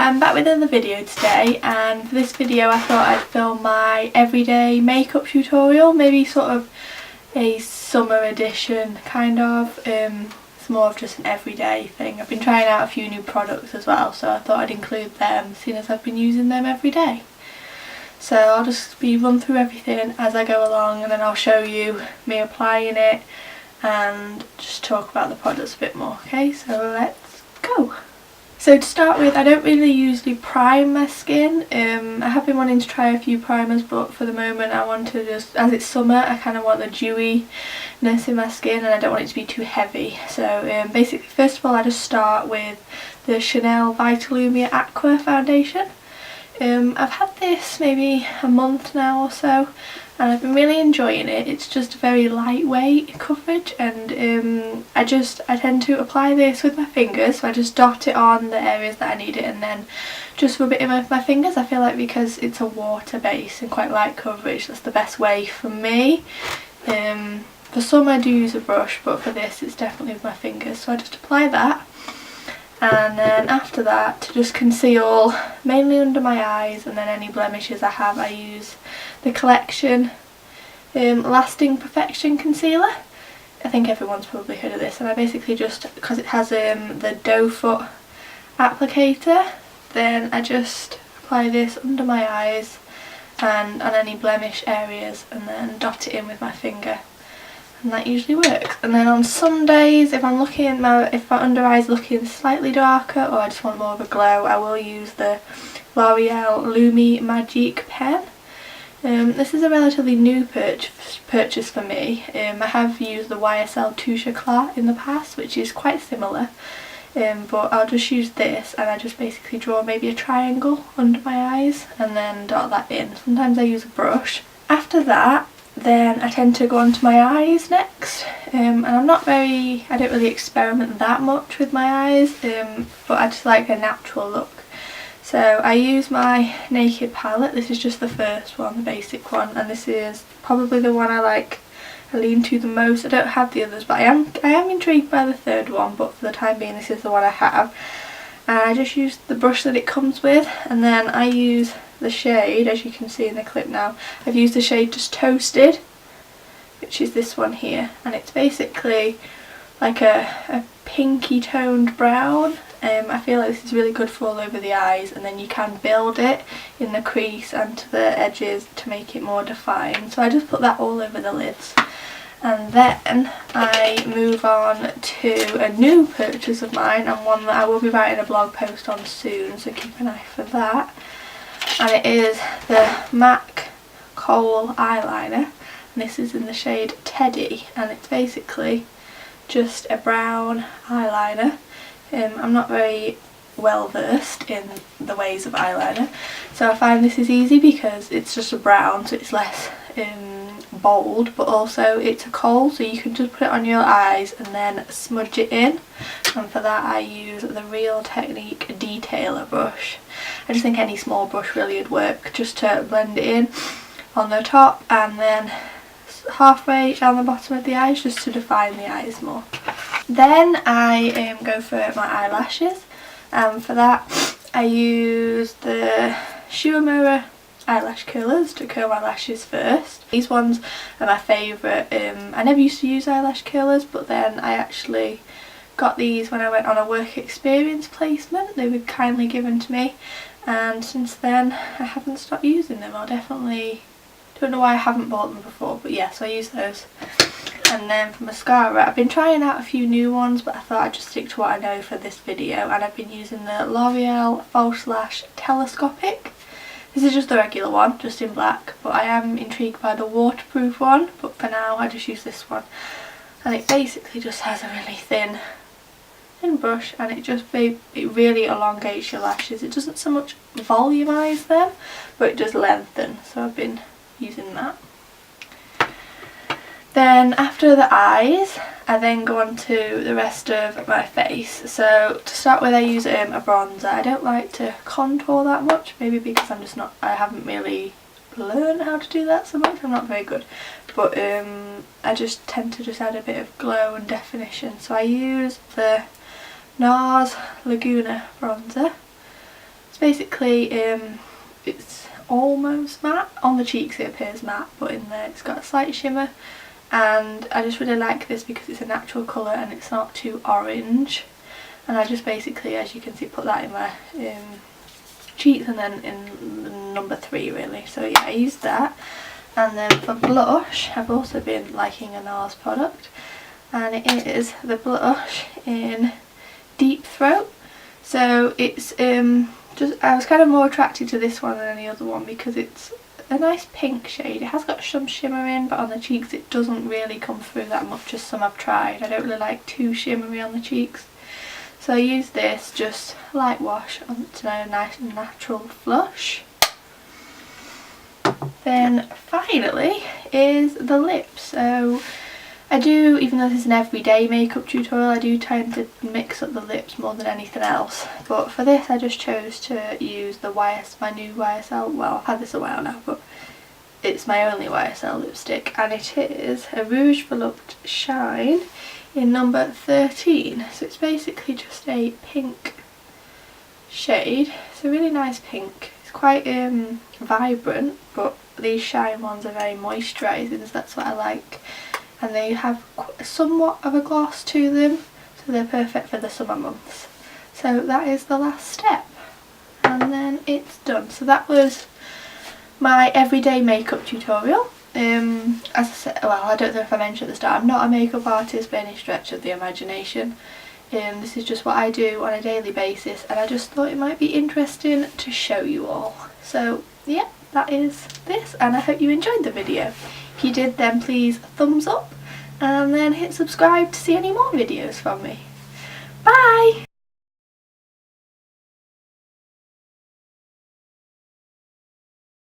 I'm back with another video today, and for this video I thought I'd film my everyday makeup tutorial, maybe sort of a summer edition kind of. It's more of just an everyday thing. I've been trying out a few new products as well, so I thought I'd include them seeing as I've been using them every day. So I'll just run through everything as I go along, and then I'll show you me applying it and just talk about the products a bit more. Okay, so let's go. So to start with, I don't really usually prime my skin. I have been wanting to try a few primers, but for the moment I want to just, as it's summer, I kind of want the dewiness in my skin and I don't want it to be too heavy. So basically, first of all, I just start with the Chanel Vitalumia Aqua foundation. I've had this maybe a month now or so, and I've been really enjoying it. It's just very lightweight coverage, and I tend to apply this with my fingers, so I just dot it on the areas that I need it and then just rub it in with my fingers. I feel like because it's a water base and quite light coverage, that's the best way for me. For some I do use a brush, but for this it's definitely with my fingers, so I just apply that. And then after that, to just conceal mainly under my eyes and then any blemishes I have, I use the Collection Lasting Perfection Concealer. I think everyone's probably heard of this, and I basically just, because it has the doe foot applicator, then I just apply this under my eyes and on any blemish areas and then dot it in with my finger. And that usually works. And then on some days, if I'm looking at if my under eye's looking slightly darker or I just want more of a glow, I will use the L'Oreal Lumi Magique pen. This is a relatively new purchase for me. I have used the YSL Touche Eclat in the past, which is quite similar, but I'll just use this, and I just basically draw maybe a triangle under my eyes and then dot that in. Sometimes I use a brush. After that, then I tend to go on to my eyes next, and I don't really experiment that much with my eyes, but I just like a natural look. So I use my Naked palette. This is just the first one, the basic one, and this is probably the one I lean to the most. I don't have the others, but I am intrigued by the third one, but for the time being this is the one I have. And I just use the brush that it comes with, and then I use the shade, as you can see in the clip now, I've used the shade just Toasted, which is this one here, and it's basically like a pinky toned brown. I feel like this is really good for all over the eyes, and then you can build it in the crease and to the edges to make it more defined. So I just put that all over the lids. And then I move on to a new purchase of mine, and one that I will be writing a blog post on soon, so keep an eye for that. And it is the MAC Kohl eyeliner, and this is in the shade Teddy, and it's basically just a brown eyeliner. I'm not very well versed in the ways of eyeliner, so I find this is easy because it's just a brown, so it's less bold, but also it's a kohl, so you can just put it on your eyes and then smudge it in. And for that I use the Real Technique Detailer brush. I just think any small brush really would work, just to blend it in on the top and then halfway down the bottom of the eyes, just to define the eyes more. Then I go for my eyelashes, and for that I use the Schumacher eyelash curlers to curl my lashes first. These ones are my favourite. I never used to use eyelash curlers, but then I actually got these when I went on a work experience placement. They were kindly given to me, and since then I haven't stopped using them. Don't know why I haven't bought them before, but yeah, so I use those. And then for mascara, I've been trying out a few new ones, but I thought I'd just stick to what I know for this video, and I've been using the L'Oreal False Lash Telescopic. This is just the regular one, just in black, but I am intrigued by the waterproof one, but for now I just use this one. And it basically just has a really thin brush, and it really elongates your lashes. It doesn't so much volumise them, but it does lengthen, so I've been using that. Then after the eyes, I then go on to the rest of my face. So to start with, I use a bronzer. I don't like to contour that much, maybe because I haven't really learned how to do that so much. I'm not very good, but I just tend to just add a bit of glow and definition. So I use the NARS Laguna bronzer. It's basically, it's almost matte. On the cheeks it appears matte, but in there it's got a slight shimmer. And I just really like this because it's a natural colour and it's not too orange. And I just basically, as you can see, put that in my cheeks and then in number 3 really. So yeah, I used that. And then for blush, I've also been liking a NARS product, and it is the blush in Deep Throat. So it's just, I was kind of more attracted to this one than any other one because it's a nice pink shade. It has got some shimmer in, but on the cheeks it doesn't really come through that much as some I've tried. I don't really like too shimmery on the cheeks. So I use this, just light wash onto a nice natural flush. Then finally is the lips. So I do, even though this is an everyday makeup tutorial, I do tend to mix up the lips more than anything else. But for this I just chose to use the my new YSL, well I've had this a while now, but it's my only YSL lipstick, and it is a Rouge Volupte Shine in number 13. So it's basically just a pink shade. It's a really nice pink. It's quite vibrant, but these shine ones are very moisturising, so that's what I like. And they have somewhat of a gloss to them, so they're perfect for the summer months. So that is the last step, and then it's done. So that was my everyday makeup tutorial. As I said, well, I don't know if I mentioned at the start, I'm not a makeup artist by any stretch of the imagination. This is just what I do on a daily basis, and I just thought it might be interesting to show you all. So yeah, that is this, and I hope you enjoyed the video. If you did, then please thumbs up and then hit subscribe to see any more videos from me. Bye!